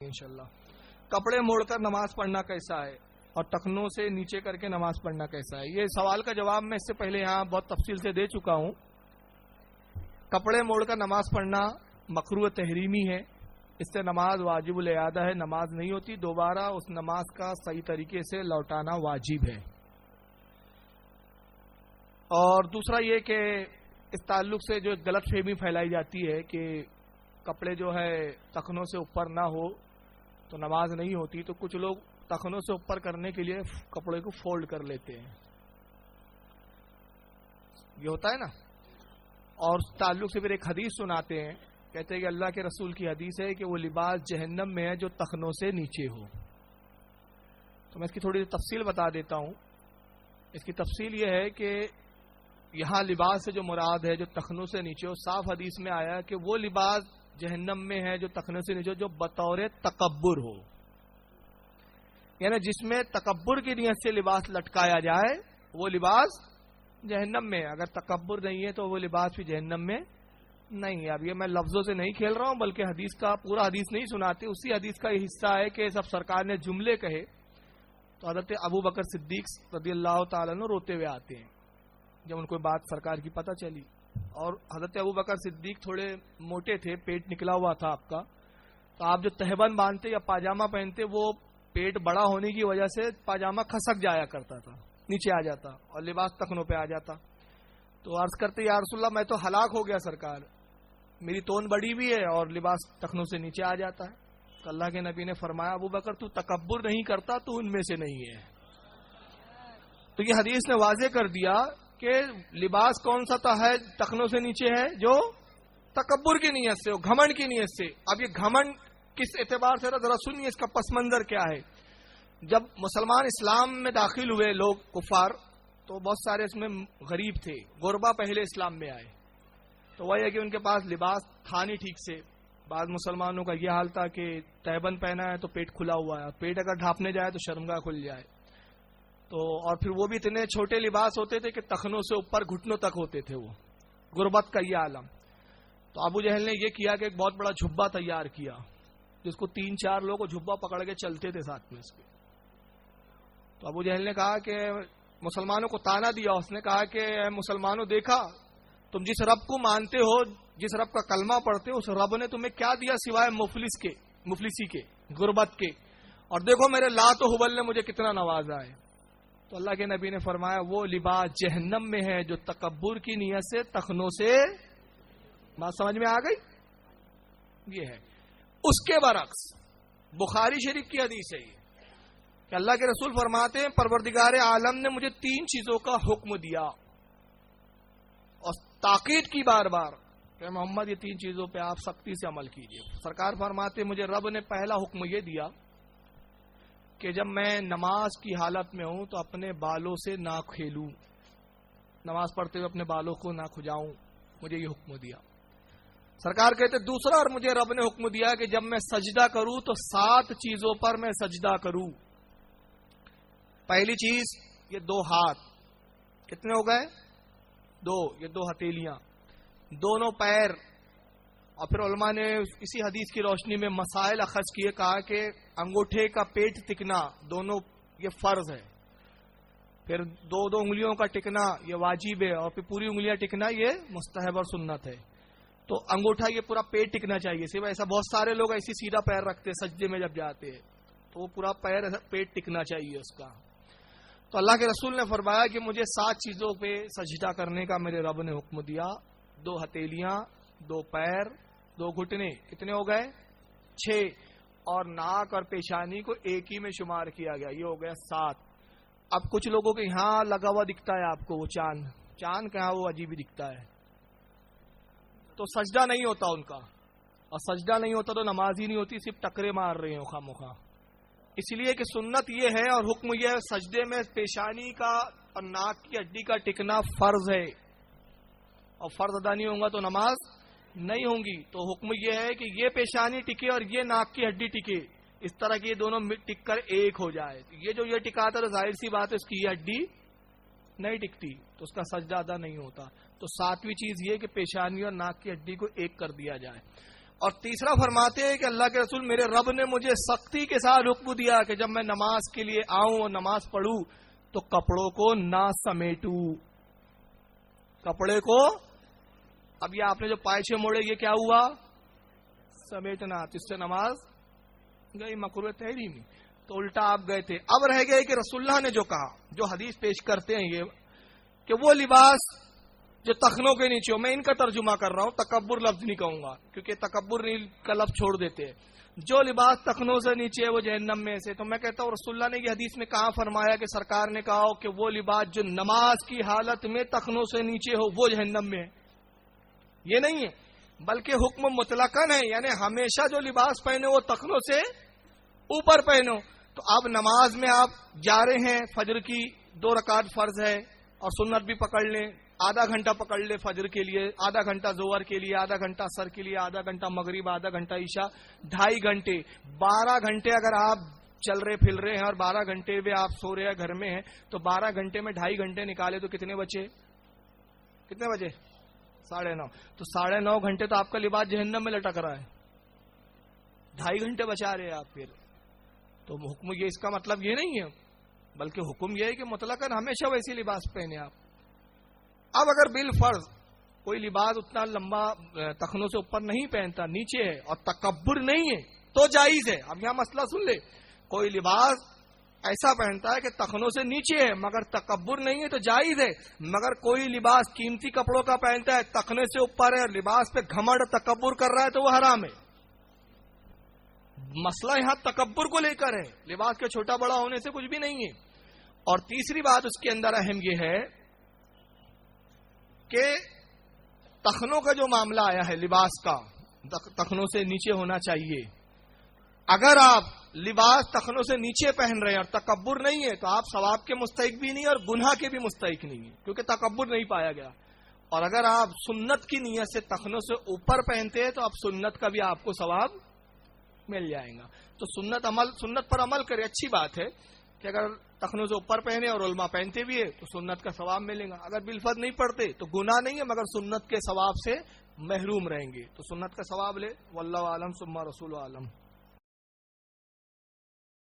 انشاءاللہ. کپڑے موڑ کر نماز پڑھنا کیسا ہے اور ٹخنوں سے نیچے کر کے نماز پڑھنا کیسا ہے؟ یہ سوال کا جواب میں اس سے پہلے یہاں بہت تفصیل سے دے چکا ہوں. کپڑے موڑ کر نماز پڑھنا مکروہ تحریمی ہے. اس سے نماز واجب الاعادہ ہے، نماز نہیں ہوتی، دوبارہ اس نماز کا صحیح طریقے سے لوٹانا واجب ہے. اور دوسرا یہ کہ اس تعلق سے جو غلط فہمی پھیلائی جاتی ہے کہ کپڑے جو ہے ٹخنوں سے اوپر نہ ہو تو نماز نہیں ہوتی، تو کچھ لوگ ٹخنوں سے اوپر کرنے کے لیے کپڑے کو فولڈ کر لیتے ہیں. یہ ہوتا ہے نا. اور اس تعلق سے پھر ایک حدیث سناتے ہیں، کہتے ہیں کہ اللہ کے رسول کی حدیث ہے کہ وہ لباس جہنم میں ہے جو ٹخنوں سے نیچے ہو. تو میں اس کی تھوڑی تفصیل بتا دیتا ہوں. اس کی تفصیل یہ ہے کہ یہاں لباس سے جو مراد ہے جو ٹخنوں سے نیچے ہو، صاف حدیث میں آیا کہ وہ لباس جہنم میں ہے جو ٹخنوں سے نیچے ہو جو بطور تکبر ہو، یعنی جس میں تکبر کی نیت سے لباس لٹکایا جائے وہ لباس جہنم میں. اگر تکبر نہیں ہے تو وہ لباس بھی جہنم میں نہیں ہے. اب یہ میں لفظوں سے نہیں کھیل رہا ہوں بلکہ حدیث کا پورا حدیث نہیں سناتے، اسی حدیث کا یہ حصہ ہے کہ سب سرکار نے جملے کہے تو حضرت ابو بکر صدیق رضی اللہ تعالیٰ عنہ روتے ہوئے آتے ہیں جب ان کو بات سرکار کی پتہ چلی. اور حضرت ابو بکر صدیق تھوڑے موٹے تھے، پیٹ نکلا ہوا تھا آپ کا، تو آپ جو تہبند باندھتے یا پاجامہ پہنتے وہ پیٹ بڑا ہونے کی وجہ سے پاجامہ کھسک جایا کرتا تھا، نیچے آ جاتا اور لباس ٹخنوں پہ آ جاتا. تو عرض کرتے یا رسول اللہ میں تو ہلاک ہو گیا سرکار، میری تون بڑی بھی ہے اور لباس ٹخنوں سے نیچے آ جاتا ہے. تو اللہ کے نبی نے فرمایا ابو بکر تو تکبر نہیں کرتا، تو ان میں سے نہیں ہے. تو یہ حدیث نے واضح کر دیا کہ لباس کون سا ہے ٹخنوں سے نیچے ہے جو تکبر کی نیت سے ہو، گھمنڈ کی نیت سے. اب یہ گھمنڈ کس اعتبار سے ذرا سنیے اس کا پس منظر کیا ہے. جب مسلمان اسلام میں داخل ہوئے لوگ کفار تو بہت سارے اس میں غریب تھے، غربا پہلے اسلام میں آئے. تو وہ ہے کہ ان کے پاس لباس تھا نہیں ٹھیک سے. بعض مسلمانوں کا یہ حال تھا کہ تہبند پہنا ہے تو پیٹ کھلا ہوا ہے، پیٹ اگر ڈھانپنے جائے تو شرمگاہ کھل جائے. تو اور پھر وہ بھی اتنے چھوٹے لباس ہوتے تھے کہ ٹخنوں سے اوپر گھٹنوں تک ہوتے تھے، وہ غربت کا یہ عالم. تو ابو جہل نے یہ کیا کہ ایک بہت بڑا جھبا تیار کیا جس کو 3-4 لوگ جھبا پکڑ کے چلتے تھے ساتھ میں اس کے. تو ابو جہل نے کہا کہ مسلمانوں کو تانا دیا، اس نے کہا کہ اے مسلمانوں دیکھا تم جس رب کو مانتے ہو، جس رب کا کلمہ پڑھتے ہو، اس رب نے تمہیں کیا دیا سوائے مفلسی کے، غربت کے. اور دیکھو میرے لات و حبل نے مجھے کتنا نوازا ہے. تو اللہ کے نبی نے فرمایا وہ لباس جہنم میں ہے جو تکبر کی نیت سے ٹخنوں سے. بات سمجھ میں آ گئی؟ یہ ہے. اس کے برعکس بخاری شریف کی حدیث ہے کہ اللہ کے رسول فرماتے ہیں پروردگار عالم نے مجھے 3 چیزوں کا حکم دیا اور تاکید کی بار بار کہ محمد یہ 3 چیزوں پہ آپ سختی سے عمل کیجیے. سرکار فرماتے مجھے رب نے پہلا حکم یہ دیا کہ جب میں نماز کی حالت میں ہوں تو اپنے بالوں سے نہ کھیلوں، نماز پڑھتے ہوئے اپنے بالوں کو نہ کھجاؤں، مجھے یہ حکم دیا. سرکار کہتے دوسرا اور مجھے رب نے حکم دیا کہ جب میں سجدہ کروں تو 7 چیزوں پر میں سجدہ کروں. پہلی چیز یہ 2 ہاتھ، کتنے ہو گئے 2، یہ 2 ہتھیلیاں، دونوں پیر. اور پھر علماء نے اسی حدیث کی روشنی میں مسائل اخذ کیے، کہا کہ انگوٹھے کا پیٹ ٹکنا دونوں یہ فرض ہے، پھر 2 انگلیوں کا ٹکنا یہ واجب ہے، اور پھر پوری انگلیاں ٹکنا یہ مستحب اور سنت ہے. تو انگوٹھا یہ پورا پیٹ ٹکنا چاہیے. صرف ایسا بہت سارے لوگ ایسی سیدھا پیر رکھتے سجدے میں جب جاتے ہیں تو وہ پورا پیٹ ٹکنا چاہیے اس کا. تو اللہ کے رسول نے فرمایا کہ مجھے 7 چیزوں پہ سجدہ کرنے کا میرے رب نے حکم دیا. 2 ہتھیلیاں، 2 پیر، 2 گھٹنے، کتنے ہو گئے 6، اور ناک اور پیشانی کو ایک ہی میں شمار کیا گیا، یہ ہو گیا 7. اب کچھ لوگوں کے یہاں لگا ہوا دکھتا ہے آپ کو وہ چاند کہاں وہ عجیب ہی دکھتا ہے، تو سجدہ نہیں ہوتا ان کا. اور سجدہ نہیں ہوتا تو نماز ہی نہیں ہوتی، صرف ٹکرے مار رہے ہیں خواہ. اس لیے کہ سنت یہ ہے اور حکم یہ ہے سجدے میں پیشانی کا اور ناک کی ہڈی کا ٹکنا فرض ہے، اور فرض ادا نہیں ہوگا تو نماز نہیں ہوں گی. تو حکم یہ ہے کہ یہ پیشانی ٹکے اور یہ ناک کی ہڈی ٹکے، اس طرح کہ یہ دونوں ٹک کر ایک ہو جائے. یہ جو یہ ٹکاتا ہے ظاہر سی بات ہے اس کی یہ ہڈی نہیں ٹکتی تو اس کا سجدہ ادا نہیں ہوتا. تو 7ویں چیز یہ کہ پیشانی اور ناک کی ہڈی کو ایک کر دیا جائے. اور تیسرا فرماتے ہیں کہ اللہ کے رسول میرے رب نے مجھے سختی کے ساتھ حکم دیا کہ جب میں نماز کے لیے آؤں اور نماز پڑھوں تو کپڑوں کو نہ سمیٹوں. کپڑے کو اب یہ آپ نے جو پائچے موڑے یہ کیا ہوا؟ سمیٹنا. تو اس سے نماز گئی مکروہ تحریمی. تو الٹا آپ گئے تھے. اب رہ گئے کہ رسول اللہ نے جو کہا, جو حدیث پیش کرتے ہیں یہ کہ وہ لباس جو تخنوں کے نیچے ہو, میں ان کا ترجمہ کر رہا ہوں, تکبر لفظ نہیں کہوں گا کیونکہ تکبر کا لفظ چھوڑ دیتے ہیں. جو لباس تخنوں سے نیچے ہے وہ جہنم میں سے. تو میں کہتا ہوں رسول اللہ نے یہ حدیث میں کہاں فرمایا کہ سرکار نے کہا ہو کہ وہ لباس جو نماز کی حالت میں تخنوں سے نیچے ہو وہ جہنم میں ہے؟ یہ نہیں ہے, بلکہ حکم مطلقاً ہے, یعنی ہمیشہ جو لباس پہنے وہ تخنوں سے اوپر پہنو. تو اب نماز میں آپ جا رہے ہیں, فجر کی 2 رکعت فرض ہے اور سنت بھی پکڑ لیں, آدھا گھنٹہ پکڑ لیں فجر کے لیے, آدھا گھنٹہ ظہر کے لیے, آدھا گھنٹہ عصر کے لیے, آدھا گھنٹہ مغرب, آدھا گھنٹہ عشاء, 2.5 گھنٹے, 12 گھنٹے اگر آپ چل رہے پھر رہے ہیں اور 12 گھنٹے میں آپ سو رہے ہیں گھر میں ہیں, تو 12 گھنٹے میں 2.5 گھنٹے نکالے تو کتنے بچے؟ 9.5. تو 9.5 گھنٹے تو آپ کا لباس جہنم میں لٹک رہا ہے, 2.5 گھنٹے بچا رہے ہیں آپ. پھر تو حکم یہ, اس کا مطلب یہ نہیں ہے, بلکہ حکم یہ ہے کہ مطلقاً ہمیشہ ویسی لباس پہنے آپ. اب اگر بالفرض کوئی لباس اتنا لمبا تخنوں سے اوپر نہیں پہنتا, نیچے ہے اور تکبر نہیں ہے تو جائز ہے. اب یہاں مسئلہ سن لے, کوئی لباس ایسا پہنتا ہے کہ تخنوں سے نیچے ہے مگر تکبر نہیں ہے تو جائز ہے. مگر کوئی لباس قیمتی کپڑوں کا پہنتا ہے, تخنے سے اوپر ہے اور لباس پہ گھمنڈ تکبر کر رہا ہے تو وہ حرام ہے. مسئلہ یہاں تکبر کو لے کر ہے, لباس کے چھوٹا بڑا ہونے سے کچھ بھی نہیں ہے. اور تیسری بات اس کے اندر اہم یہ ہے کہ تخنوں کا جو معاملہ آیا ہے لباس کا, تخنوں سے نیچے ہونا چاہیے. اگر آپ لباس تخنوں سے نیچے پہن رہے ہیں اور تکبر نہیں ہے تو آپ ثواب کے مستحق بھی نہیں اور گناہ کے بھی مستحق نہیں ہے, کیونکہ تکبر نہیں پایا گیا. اور اگر آپ سنت کی نیت سے تخنوں سے اوپر پہنتے ہیں تو آپ سنت کا بھی آپ کو ثواب مل جائے گا. تو سنت پر عمل کرے. اچھی بات ہے کہ اگر تخنوں سے اوپر پہنے اور علماء پہنتے بھی ہے تو سنت کا ثواب ملے گا. اگر بالفرض نہیں پڑھتے تو گناہ نہیں ہے مگر سنت کے ثواب سے محروم رہیں گے. تو سنت کا ثواب لے. واللہ عالم ثم رسول عالم.